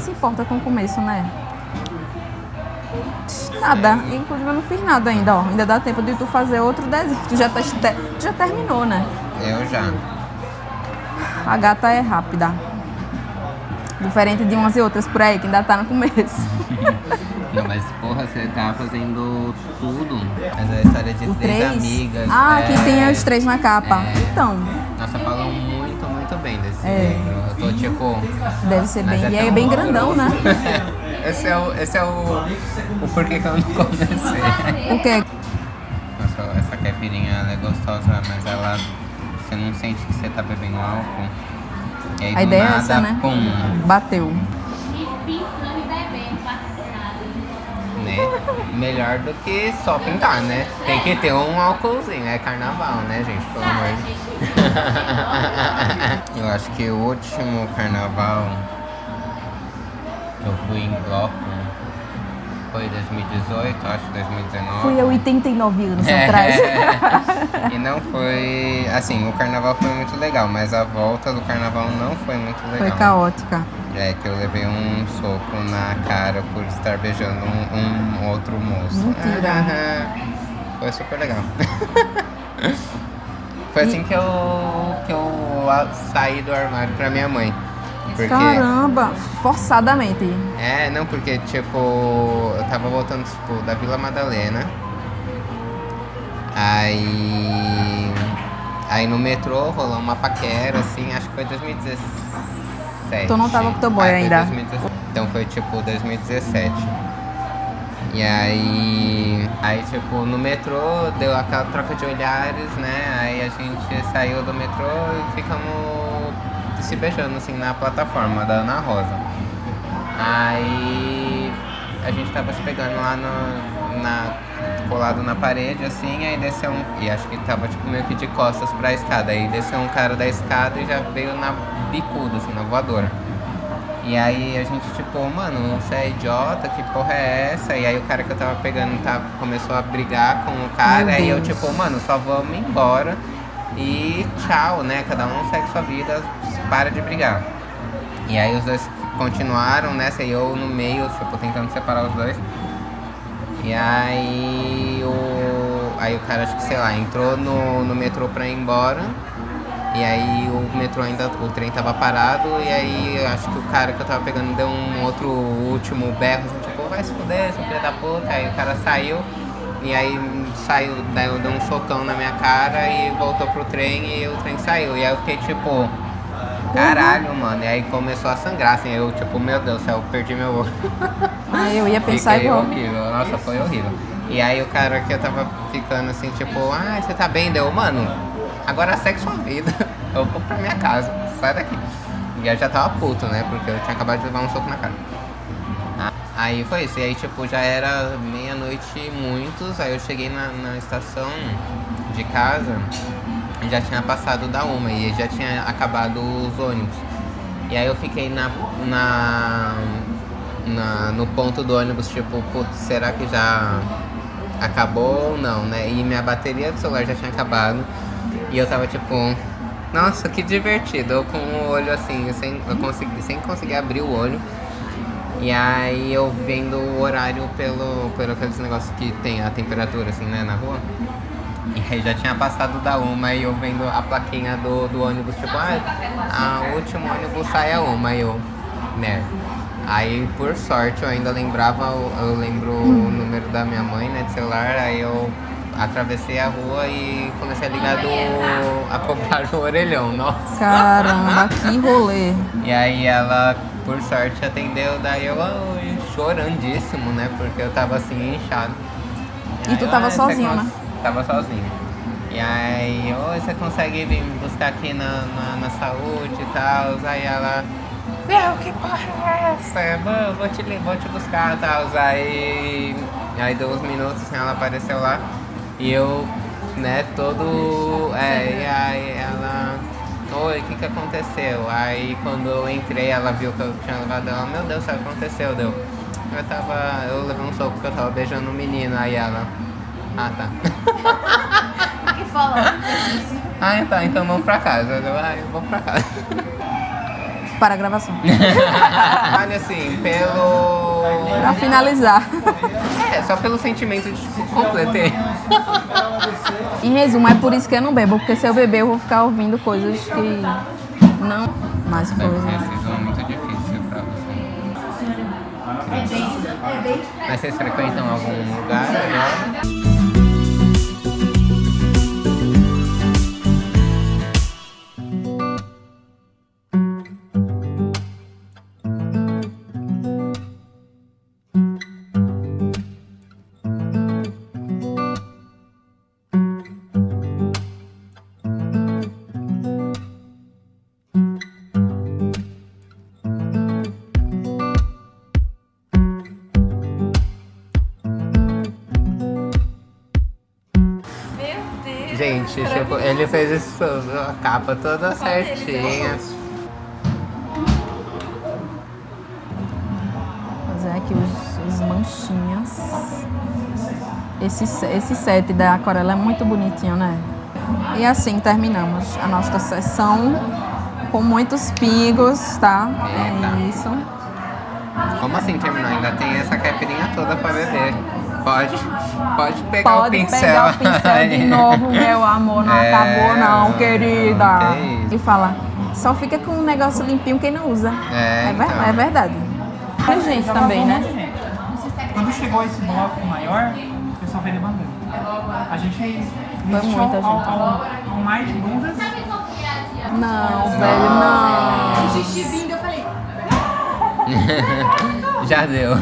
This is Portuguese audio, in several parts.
ninguém se importa com o começo, né? Nada. Inclusive eu não fiz nada ainda, ó. Ainda dá tempo de tu fazer outro desenho. Tu já terminou, né? Eu já. A gata é rápida. Diferente de umas e outras por aí, que ainda tá no começo. Não, mas porra, você tá fazendo tudo. Mas a história de O três 3? amigas. Ah, que tem os 3 na capa. Então, Nossa, falam muito, muito bem desse É. livro. Eu tô tipo. deve ser mas bem. E tão é bem grandão, né? esse é o porquê que eu não comecei. Porque Nossa, essa caipirinha ela é gostosa, mas ela. Você não sente que você tá bebendo álcool. E aí a do ideia nada, é essa, né? pum, Bateu. né? Melhor do que só pintar, né? Tem que ter um álcoolzinho, é carnaval, né, gente? Pelo amor de Deus. Eu acho que o último carnaval que eu fui em bloco foi 2018, acho, 2019. Fui eu 89 anos atrás. E não foi. Assim, o carnaval foi muito legal, mas a volta do carnaval não foi muito legal. Foi caótica. É que eu levei um soco na cara por estar beijando um outro moço. Mentira. Foi super legal. Foi assim que eu saí do armário pra minha mãe. Porque, Caramba, forçadamente. não, porque tipo, eu tava voltando tipo, da Vila Madalena. Aí no metrô rolou uma paquera, assim, acho que foi 2017. Tu não tava com teu boy foi ainda? 2017. Então foi tipo 2017. E aí tipo, no metrô deu aquela troca de olhares, né? Aí a gente saiu do metrô e ficamos se beijando assim na plataforma da Ana Rosa. Aí a gente tava se pegando lá colado na parede, assim, aí desceu e acho que tava tipo meio que de costas pra escada. Aí desceu um cara da escada e já veio na bicuda, assim, na voadora. E aí a gente tipo, mano, você é idiota, que porra é essa? E aí o cara que eu tava pegando começou a brigar com o cara, Meu aí eu Deus. tipo, mano, só vamos embora e tchau, né? Cada um segue sua vida, para de brigar. E aí os dois continuaram nessa e eu no meio, tipo, tentando separar os dois. E aí o cara, acho que, sei lá, entrou no metrô pra ir embora. E aí o trem tava parado. E aí eu acho que o cara que eu tava pegando deu um outro último berro, assim, tipo, vai se fuder, seu filho da puta. Aí o cara saiu. E aí saiu, daí eu dei um socão na minha cara e voltou pro trem e o trem saiu. E aí eu fiquei tipo, caralho, mano. E aí começou a sangrar, assim, eu tipo, meu Deus do céu, eu perdi meu olho. Ah, eu ia pensar Fiquei igual. horrível, nossa, foi horrível. E aí o cara que eu tava ficando assim, tipo, você tá bem? Deu, mano, agora segue sua vida. Eu vou pra minha casa, sai daqui. E eu já tava puto, né? Porque eu tinha acabado de levar um soco na cara. Aí foi isso, e aí tipo, já era meia-noite e muitos, aí eu cheguei na estação de casa e já tinha passado da 1 e já tinha acabado os ônibus. E aí eu fiquei no ponto do ônibus, tipo, putz, será que já acabou ou não, né? E minha bateria do celular já tinha acabado e eu tava tipo, nossa, que divertido, eu com o olho assim, sem conseguir abrir o olho. E aí eu vendo o horário pelo aqueles negócios que tem a temperatura assim, né, na rua. E aí já tinha passado da 1 e eu vendo a plaquinha do ônibus, tipo, a último ônibus sai a 1 e eu, né. Aí por sorte eu ainda eu lembro o número da minha mãe, né, de celular, aí eu atravessei a rua e comecei a ligar a cobrar o orelhão, nossa. Caramba, que rolê. E aí ela, por sorte, atendeu, daí eu chorandíssimo, né? Porque eu tava assim, inchado. E tu tava sozinho, né? Tava sozinho. E aí, você consegue vir me buscar aqui na saúde e tal? Aí ela, que porra é essa? Eu vou te buscar e tal. Aí deu uns minutos, assim, ela apareceu lá. E eu, né, todo... e aí ela... Oi, o que aconteceu? Aí quando eu entrei, ela viu que eu tinha levado ela, meu Deus, o que aconteceu? Eu levei um soco porque eu tava beijando um menino, aí ela, tá. O que falou? Tá, então vamos pra casa. Eu vou pra casa. para a gravação. Olha assim, pelo... Pra finalizar. só pelo sentimento de tipo, completei. Em resumo, é por isso que eu não bebo, porque se eu beber eu vou ficar ouvindo coisas que não... Mais Deve coisas. ter sido muito difícil pra você. Mas vocês frequentam algum lugar agora? Gente, tipo, ele fez isso, a capa toda certinha. Fazer aqui os manchinhas. Esse set da aquarela é muito bonitinho, né? E assim terminamos a nossa sessão com muitos pingos, tá? É isso. Como assim terminou? Ainda tem essa caipirinha toda pra beber. Pode pegar o Pode pincel. pegar o pincel de novo, meu amor. Não acabou não, querida. Que isso. Ele fala, só fica com um negócio limpinho quem não usa. Então. É verdade. Tem gente também, né? Quando chegou esse bloco maior, o pessoal veio demandando. A gente resistiu muita gente. ao mais de dúvidas. Não, velho, não. Xixi vindo, eu falei. Já deu.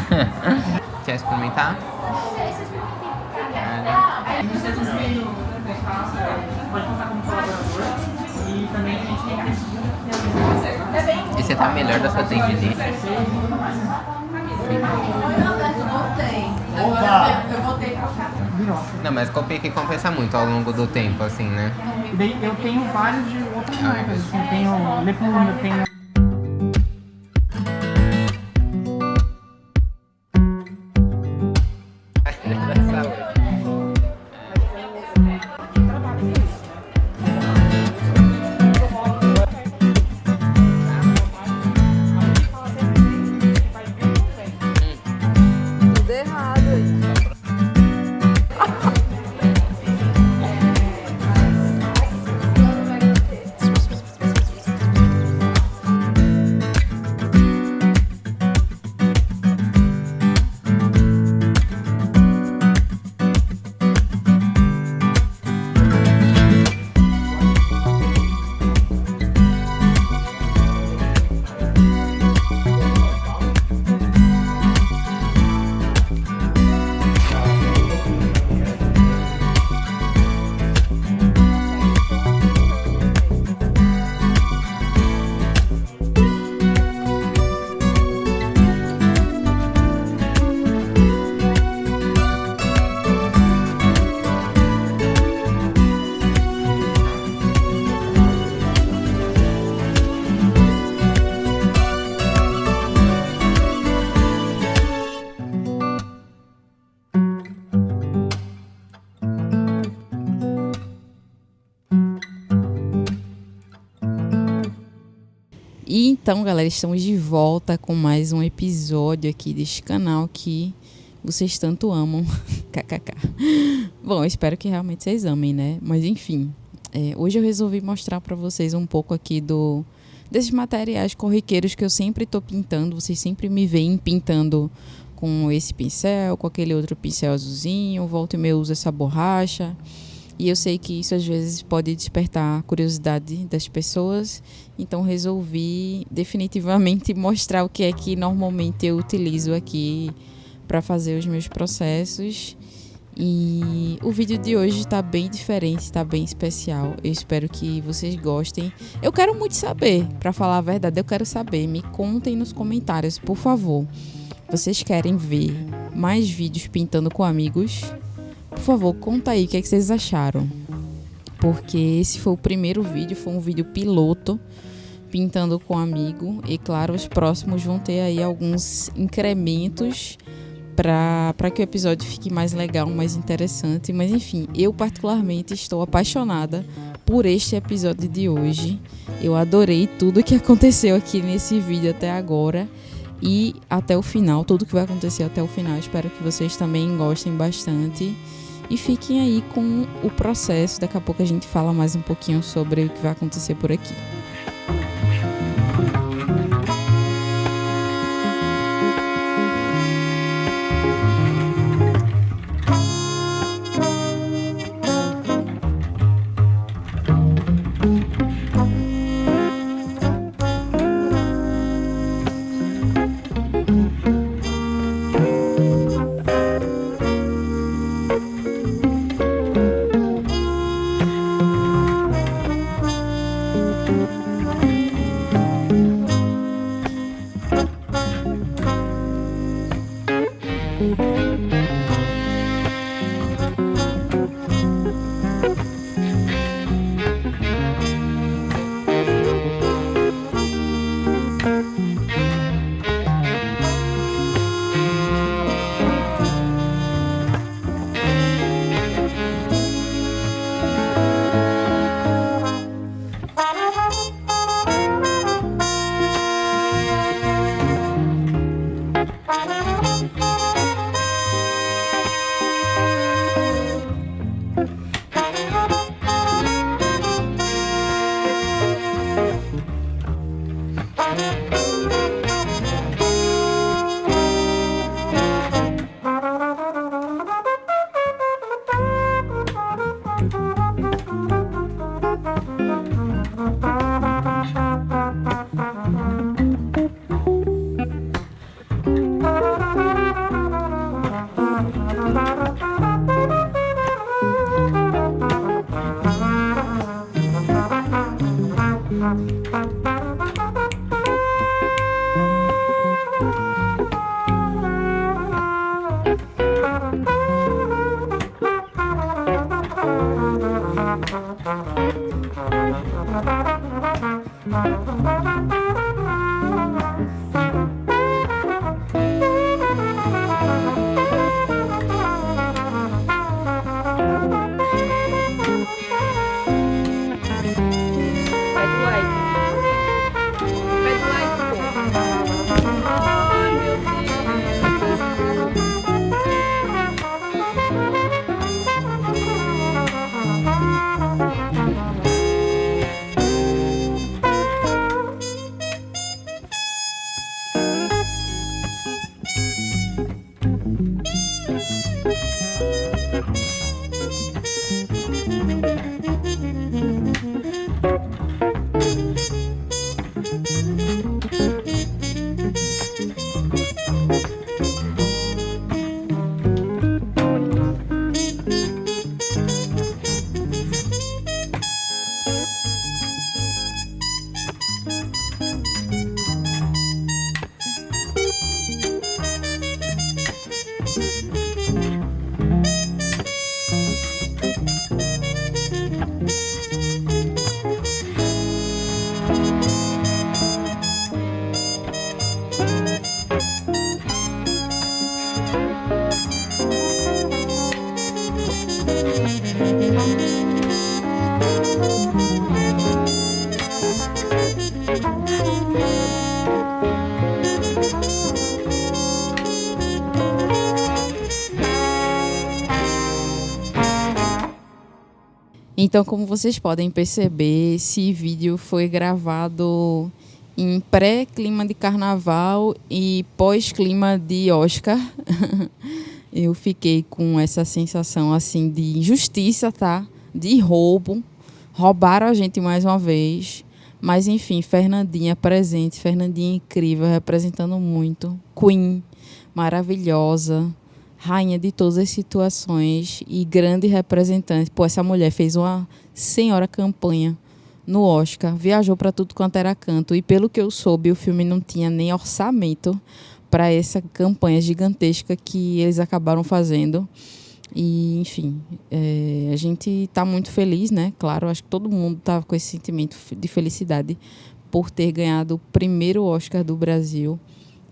Quer experimentar? Pode contar como colaborador. E também a gente tem E você tá melhor da sua tendinite? Eu voltei pra cá. Não, mas copia que compensa muito ao longo do tempo, assim, né? E daí eu tenho vários de outras marcas. Assim, eu tenho Lepume, eu tenho. Tudo errado aí. E então, galera, estamos de volta com mais um episódio aqui deste canal que vocês tanto amam. KKK. Bom, eu espero que realmente vocês amem, né? Mas enfim, hoje eu resolvi mostrar pra vocês um pouco aqui desses materiais corriqueiros que eu sempre tô pintando. Vocês sempre me veem pintando com esse pincel, com aquele outro pincel azulzinho. Volta e meia eu uso essa borracha. E eu sei que isso às vezes pode despertar a curiosidade das pessoas, então resolvi definitivamente mostrar o que é que normalmente eu utilizo aqui para fazer os meus processos. E o vídeo de hoje está bem diferente, está bem especial. Eu espero que vocês gostem. Eu quero muito saber, para falar a verdade, eu quero saber. Me contem nos comentários, por favor. Vocês querem ver mais vídeos pintando com amigos? Por favor, conta aí o que é que vocês acharam. Porque esse foi o primeiro vídeo, foi um vídeo piloto, pintando com amigo. E claro, os próximos vão ter aí alguns incrementos para que o episódio fique mais legal, mais interessante. Mas enfim, eu particularmente estou apaixonada por este episódio de hoje. Eu adorei tudo que aconteceu aqui nesse vídeo até agora e até o final, tudo que vai acontecer até o final. Espero que vocês também gostem bastante e fiquem aí com o processo. Daqui a pouco a gente fala mais um pouquinho sobre o que vai acontecer por aqui. Então, como vocês podem perceber, esse vídeo foi gravado em pré-clima de carnaval e pós-clima de Oscar. Eu fiquei com essa sensação assim de injustiça, tá? De roubo. Roubaram a gente mais uma vez. Mas, enfim, Fernandinha presente. Fernandinha incrível, representando muito. Queen, maravilhosa. Rainha de todas as situações e grande representante. Pô, essa mulher fez uma senhora campanha no Oscar. Viajou para tudo quanto era canto. E pelo que eu soube, o filme não tinha nem orçamento para essa campanha gigantesca que eles acabaram fazendo. E, enfim, a gente está muito feliz, né? Claro, acho que todo mundo está com esse sentimento de felicidade por ter ganhado o primeiro Oscar do Brasil.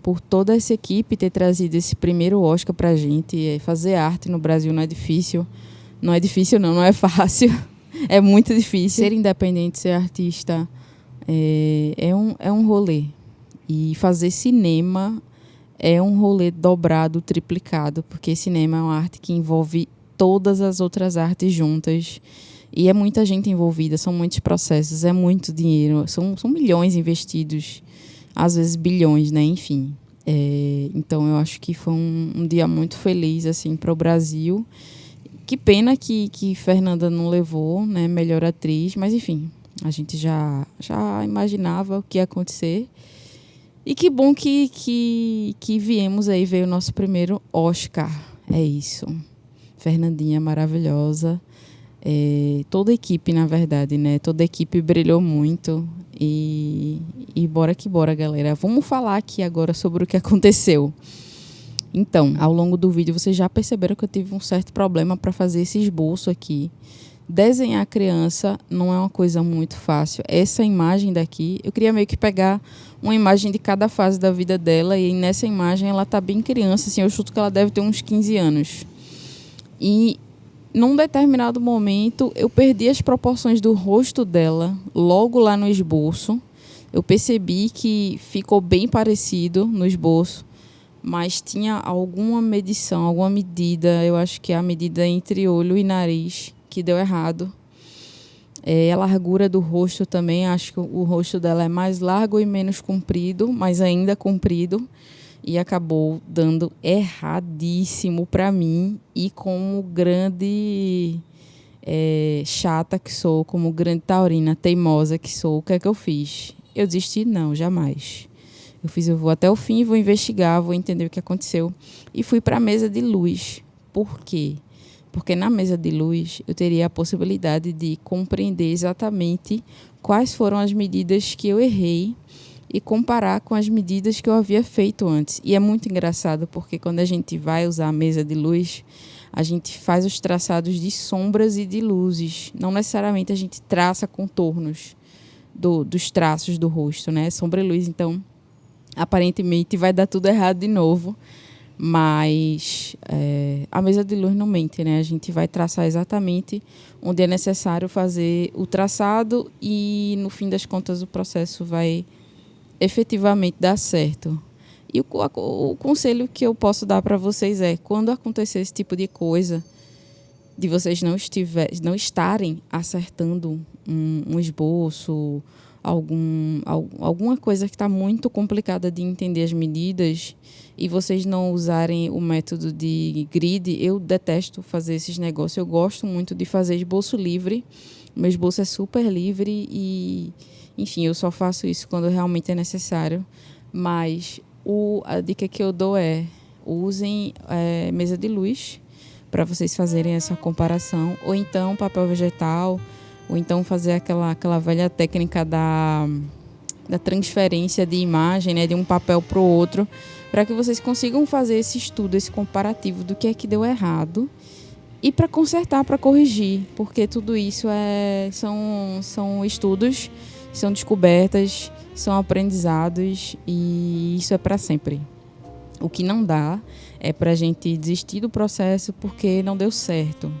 por toda essa equipe ter trazido esse primeiro Oscar pra gente. Fazer arte no Brasil não é difícil. Não é difícil não é fácil. É muito difícil. Ser independente, ser artista é um rolê. E fazer cinema é um rolê dobrado, triplicado, porque cinema é uma arte que envolve todas as outras artes juntas. E é muita gente envolvida, são muitos processos, é muito dinheiro, são milhões investidos, às vezes bilhões, né? Enfim. Então eu acho que foi um dia muito feliz assim, para o Brasil. Que pena que Fernanda não levou, né, melhor atriz, mas enfim, a gente já imaginava o que ia acontecer. E que bom que viemos aí, veio o nosso primeiro Oscar. É isso. Fernandinha maravilhosa. Toda a equipe, na verdade, né? Toda a equipe brilhou muito. E bora que bora, galera. Vamos falar aqui agora sobre o que aconteceu. Então, ao longo do vídeo, vocês já perceberam que eu tive um certo problema para fazer esse esboço aqui. Desenhar a criança não é uma coisa muito fácil. Essa imagem daqui, eu queria meio que pegar uma imagem de cada fase da vida dela, e nessa imagem ela tá bem criança, assim, eu chuto que ela deve ter uns 15 anos. E num determinado momento eu perdi as proporções do rosto dela, logo lá no esboço. Eu percebi que ficou bem parecido no esboço, mas tinha alguma medição, alguma medida, eu acho que é a medida entre olho e nariz, que deu errado. A largura do rosto também, acho que o rosto dela é mais largo e menos comprido, mas ainda comprido, e acabou dando erradíssimo para mim. E como grande chata que sou, como grande taurina, teimosa que sou, o que é que eu fiz? Eu desisti? Não, jamais. Eu vou até o fim, vou investigar, vou entender o que aconteceu. E fui para a mesa de luz. Por quê? Porque na mesa de luz eu teria a possibilidade de compreender exatamente quais foram as medidas que eu errei e comparar com as medidas que eu havia feito antes. E é muito engraçado porque quando a gente vai usar a mesa de luz, a gente faz os traçados de sombras e de luzes. Não necessariamente a gente traça contornos dos traços do rosto, né? Sombra e luz, então, aparentemente vai dar tudo errado de novo. Mas a mesa de luz não mente, né? A gente vai traçar exatamente onde é necessário fazer o traçado e, no fim das contas, o processo vai efetivamente dar certo. E o conselho que eu posso dar para vocês é, quando acontecer esse tipo de coisa, de vocês não estarem acertando um esboço, alguma coisa que está muito complicada de entender as medidas, e vocês não usarem o método de grid. Eu detesto fazer esses negócios. Eu gosto muito de fazer esboço livre. Meu esboço é super livre e, enfim, eu só faço isso quando realmente é necessário. Mas a dica que eu dou é: usem mesa de luz para vocês fazerem essa comparação, ou então papel vegetal, ou então fazer aquela velha técnica da transferência de imagem, né, de um papel para o outro, para que vocês consigam fazer esse estudo, esse comparativo do que é que deu errado e para consertar, para corrigir, porque tudo isso são estudos, são descobertas, são aprendizados, e isso é para sempre. O que não dá é para a gente desistir do processo porque não deu certo.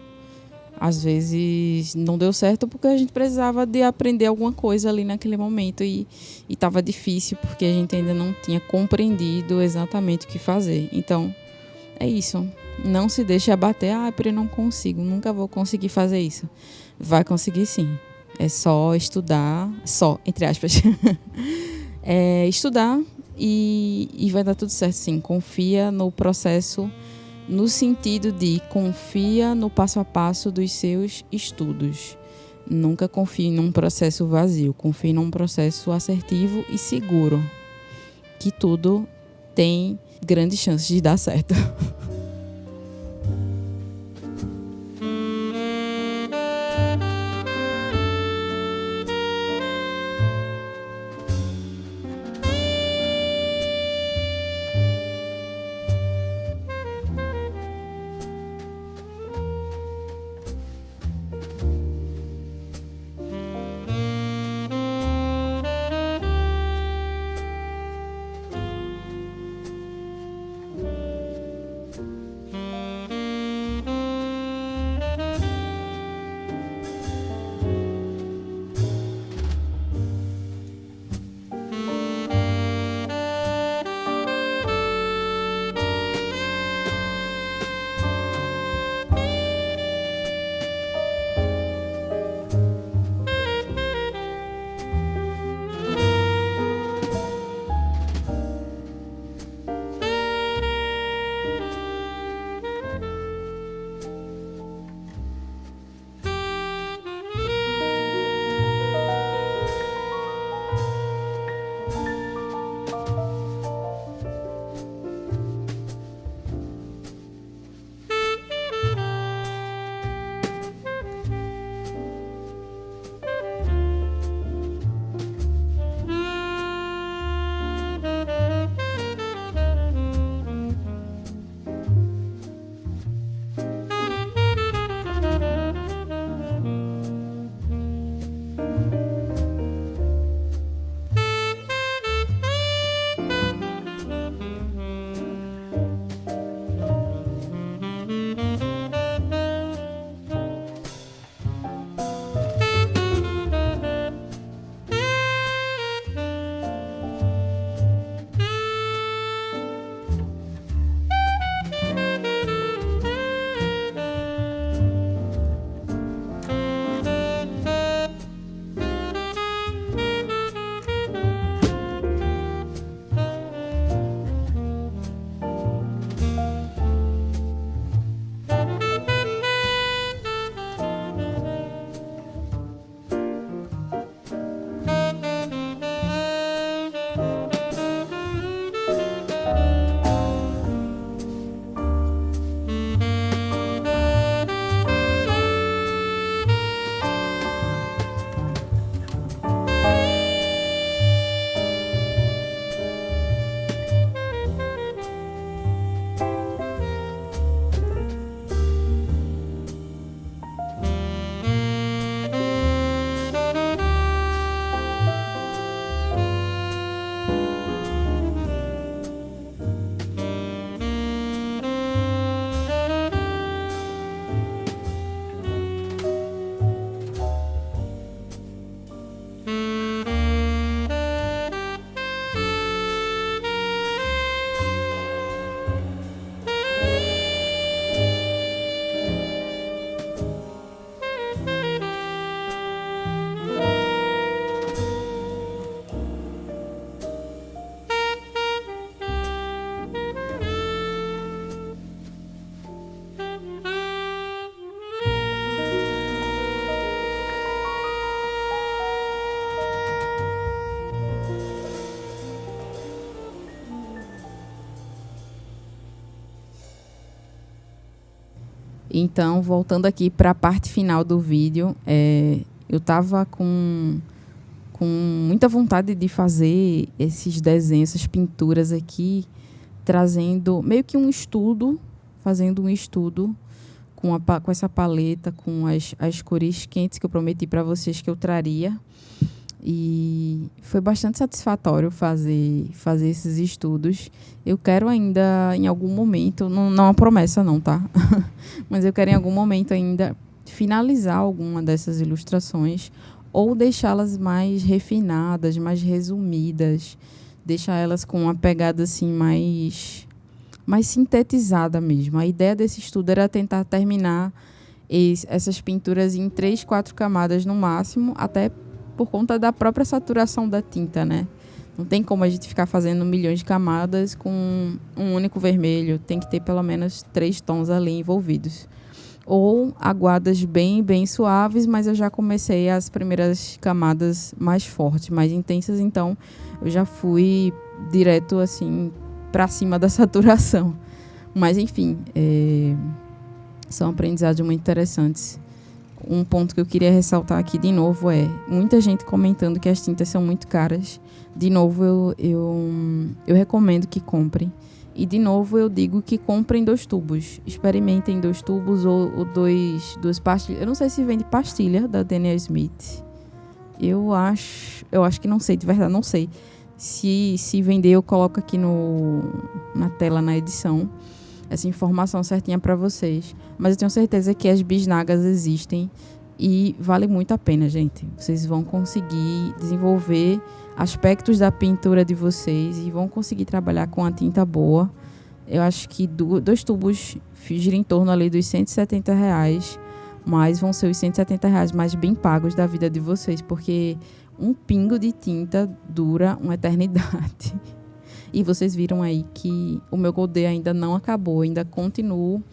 Às vezes não deu certo porque a gente precisava de aprender alguma coisa ali naquele momento e estava difícil porque a gente ainda não tinha compreendido exatamente o que fazer. Então, é isso. Não se deixe abater. Eu não consigo, nunca vou conseguir fazer isso. Vai conseguir sim. É só estudar, entre aspas. Estudar e vai dar tudo certo sim. Confia no processo, no sentido de confia no passo a passo dos seus estudos. Nunca confie num processo vazio, confie num processo assertivo e seguro, que tudo tem grandes chances de dar certo. Então, voltando aqui para a parte final do vídeo, eu tava com muita vontade de fazer esses desenhos, essas pinturas aqui, trazendo meio que um estudo, fazendo um estudo com essa paleta, com as cores quentes que eu prometi para vocês que eu traria. E foi bastante satisfatório fazer esses estudos. Eu quero ainda, em algum momento, não é uma promessa não, tá? Mas eu quero em algum momento ainda finalizar alguma dessas ilustrações ou deixá-las mais refinadas, mais resumidas, deixar elas com uma pegada assim mais sintetizada mesmo. A ideia desse estudo era tentar terminar essas pinturas em 3, 4 camadas no máximo, até por conta da própria saturação da tinta, né? Não tem como a gente ficar fazendo milhões de camadas com um único vermelho. Tem que ter pelo menos 3 tons ali envolvidos. Ou aguadas bem, bem suaves, mas eu já comecei as primeiras camadas mais fortes, mais intensas. Então, eu já fui direto, assim, para cima da saturação. Mas, enfim, são aprendizados muito interessantes. Um ponto que eu queria ressaltar aqui de novo é muita gente comentando que as tintas são muito caras. De novo, eu recomendo que comprem. E de novo eu digo que comprem 2 tubos. Experimentem 2 tubos ou 2 pastilhas. Eu não sei se vende pastilha da Daniel Smith. Eu acho que não sei, de verdade, não sei. Se vender, eu coloco aqui na tela, na edição, essa informação certinha para vocês. Mas eu tenho certeza que as bisnagas existem e vale muito a pena, gente. Vocês vão conseguir desenvolver aspectos da pintura de vocês e vão conseguir trabalhar com a tinta boa. Eu acho que 2 tubos giram em torno ali dos R$170, mas vão ser os R$170 mais bem pagos da vida de vocês, porque um pingo de tinta dura uma eternidade. E vocês viram aí que o meu Godet ainda não acabou, ainda continuo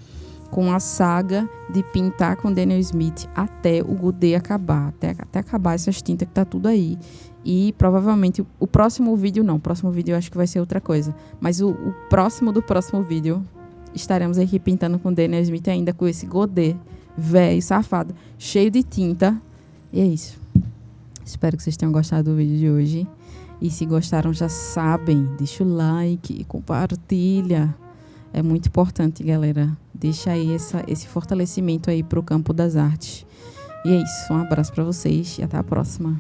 com a saga de pintar com Daniel Smith até o Godet acabar, até acabar essas tintas que tá tudo aí. E provavelmente o próximo vídeo eu acho que vai ser outra coisa. Mas o próximo do próximo vídeo estaremos aqui pintando com Daniel Smith ainda com esse Godet velho, safado, cheio de tinta. E é isso. Espero que vocês tenham gostado do vídeo de hoje. E se gostaram, já sabem, deixa o like e compartilha. É muito importante, galera. Deixa aí esse fortalecimento aí pro campo das artes. E é isso. Um abraço para vocês e até a próxima.